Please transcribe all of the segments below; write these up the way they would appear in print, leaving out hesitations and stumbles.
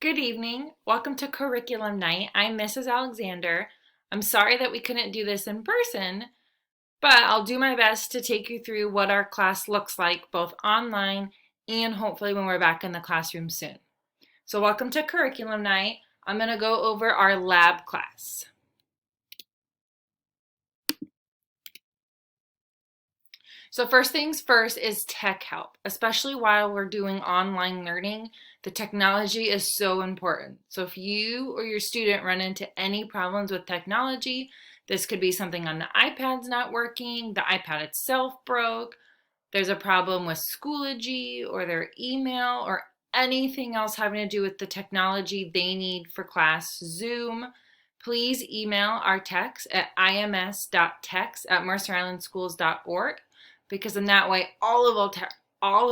Good evening. Welcome to Curriculum Night. I'm Mrs. Alexander. I'm sorry that we couldn't do this in person, but I'll do my best to take you through what our class looks like both online and hopefully when we're back in the classroom soon. So welcome to Curriculum Night. I'm going to go over our lab class. So first things first is tech help, especially while we're doing online learning. The technology is so important. So if you or your student run into any problems with technology, this could be something on the iPad's not working, the iPad itself broke, there's a problem with Schoology or their email or anything else having to do with the technology they need for class, Zoom, please email our techs at ims.techs@mercerislandschools.org because in that way all of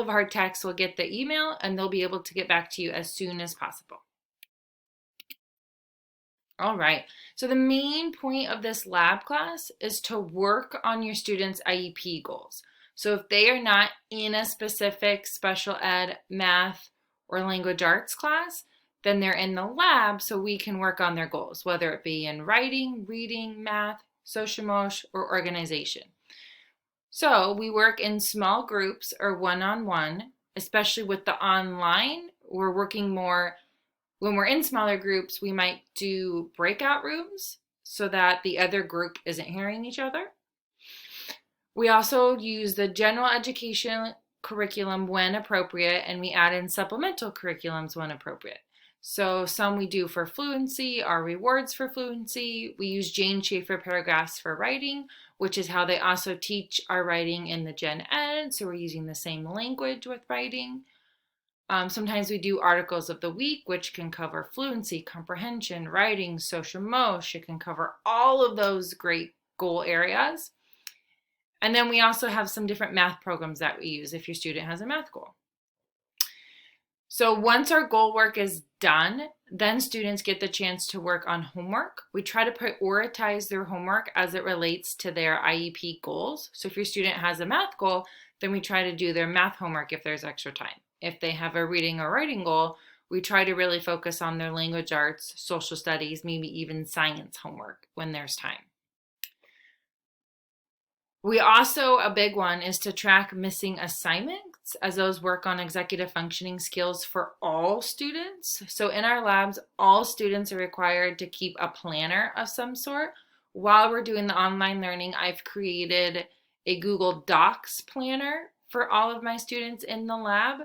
our techs will get the email and they'll be able to get back to you as soon as possible. All right, so the main point of this lab class is to work on your students' IEP goals. So if they are not in a specific special ed, math, or language arts class, then they're in the lab so we can work on their goals, whether it be in writing, reading, math, social emotion, or organization. So we work in small groups or one-on-one, especially with the online. We're working more, when we're in smaller groups, we might do breakout rooms so that the other group isn't hearing each other. We also use the general education curriculum when appropriate, and we add in supplemental curriculums when appropriate. So some we do for fluency, our rewards for fluency. We use Jane Schaefer paragraphs for writing, which is how they also teach our writing in the gen ed. So we're using the same language with writing. Sometimes we do articles of the week, which can cover fluency, comprehension, writing, social motion. It can cover all of those great goal areas. And then we also have some different math programs that we use if your student has a math goal. So once our goal work is done, then students get the chance to work on homework. We try to prioritize their homework as it relates to their IEP goals. So if your student has a math goal, then we try to do their math homework if there's extra time. If they have a reading or writing goal, we try to really focus on their language arts, social studies, maybe even science homework when there's time. We also, a big one is to track missing assignments as those work on executive functioning skills for all students. So in our labs, all students are required to keep a planner of some sort. While we're doing the online learning, I've created a Google Docs planner for all of my students in the lab.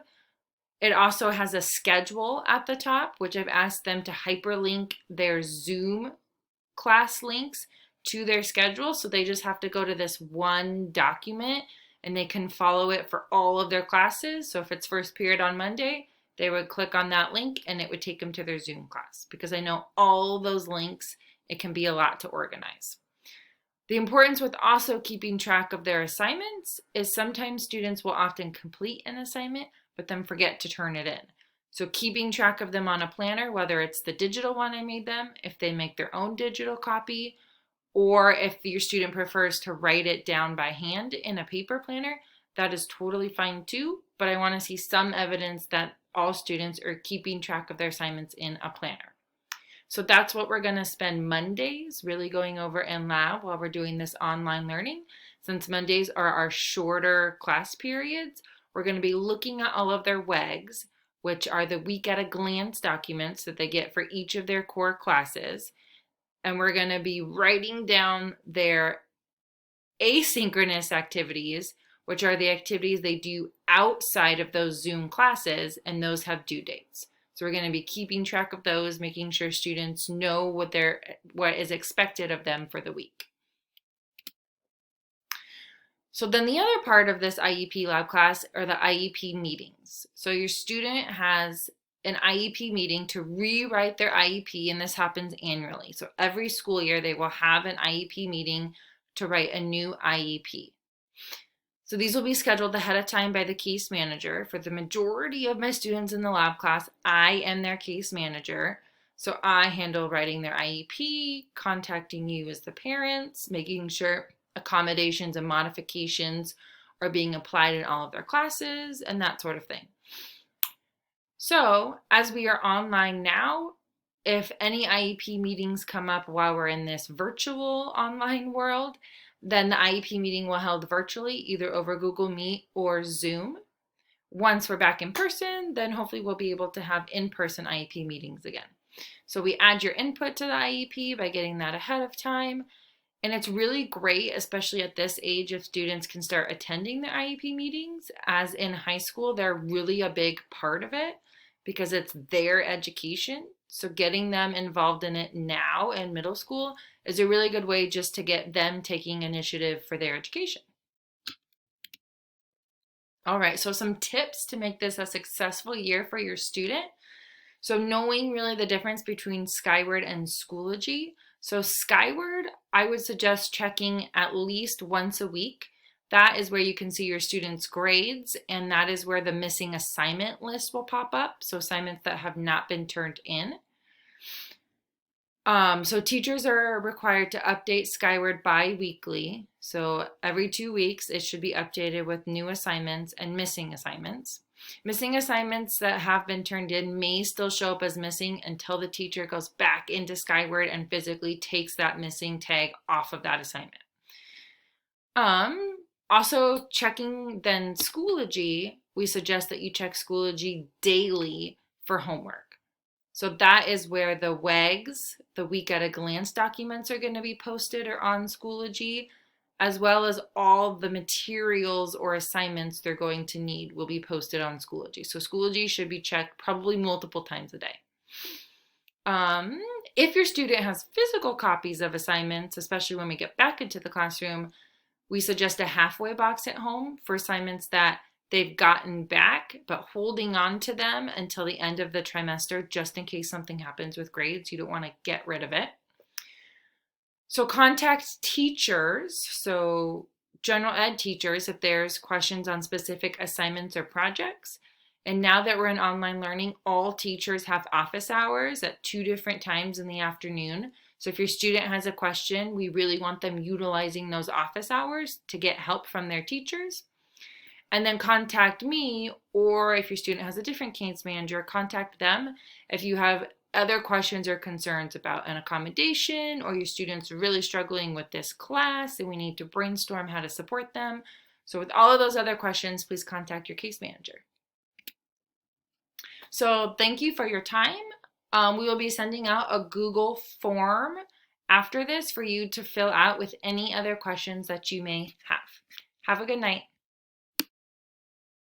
It also has a schedule at the top, which I've asked them to hyperlink their Zoom class links to their schedule. So they just have to go to this one document and they can follow it for all of their classes. So if it's first period on Monday, they would click on that link and it would take them to their Zoom class. Because I know all those links, it can be a lot to organize. The importance with also keeping track of their assignments is sometimes students will often complete an assignment, but then forget to turn it in. So keeping track of them on a planner, whether it's the digital one I made them, if they make their own digital copy, or if your student prefers to write it down by hand in a paper planner, that is totally fine too. But I want to see some evidence that all students are keeping track of their assignments in a planner. So that's what we're going to spend Mondays really going over in lab while we're doing this online learning. Since Mondays are our shorter class periods, we're going to be looking at all of their WEGs, which are the week at a glance documents that they get for each of their core classes. And we're going to be writing down their asynchronous activities, which are the activities they do outside of those Zoom classes, and those have due dates. So we're going to be keeping track of those, making sure students know what is expected of them for the week. So then the other part of this IEP lab class are the IEP meetings. So your student has an IEP meeting to rewrite their IEP, and this happens annually. So every school year they will have an IEP meeting to write a new IEP. So these will be scheduled ahead of time by the case manager. For the majority of my students in the lab class, I am their case manager. So I handle writing their IEP, contacting you as the parents, making sure accommodations and modifications are being applied in all of their classes, and that sort of thing. So, as we are online now, if any IEP meetings come up while we're in this virtual online world, then the IEP meeting will held virtually, either over Google Meet or Zoom. Once we're back in person, then hopefully we'll be able to have in-person IEP meetings again. So we add your input to the IEP by getting that ahead of time. And it's really great, especially at this age, if students can start attending the IEP meetings, as in high school, they're really a big part of it because it's their education. So getting them involved in it now in middle school is a really good way just to get them taking initiative for their education. All right, so some tips to make this a successful year for your student. So knowing really the difference between Skyward and Schoology. So Skyward, I would suggest checking at least once a week. That is where you can see your students' grades, and that is where the missing assignment list will pop up. So assignments that have not been turned in. So teachers are required to update Skyward bi-weekly. So every 2 weeks, it should be updated with new assignments and missing assignments. Missing assignments that have been turned in may still show up as missing until the teacher goes back into Skyward and physically takes that missing tag off of that assignment. Also checking then Schoology, we suggest that you check Schoology daily for homework. So that is where the WAGs, the week at a glance documents, are going to be posted or on Schoology, as well as all the materials or assignments they're going to need will be posted on Schoology. So Schoology should be checked probably multiple times a day. If your student has physical copies of assignments, especially when we get back into the classroom, we suggest a halfway box at home for assignments that they've gotten back, but holding on to them until the end of the trimester, just in case something happens with grades. You don't want to get rid of it. So contact teachers, so general ed teachers, if there's questions on specific assignments or projects. And now that we're in online learning, all teachers have office hours at 2 different times in the afternoon. So if your student has a question, we really want them utilizing those office hours to get help from their teachers. And then contact me, or if your student has a different case manager, contact them if you have other questions or concerns about an accommodation, or your student's really struggling with this class and we need to brainstorm how to support them. So with all of those other questions, please contact your case manager. So thank you for your time. We will be sending out a Google form after this for you to fill out with any other questions that you may have. Have a good night.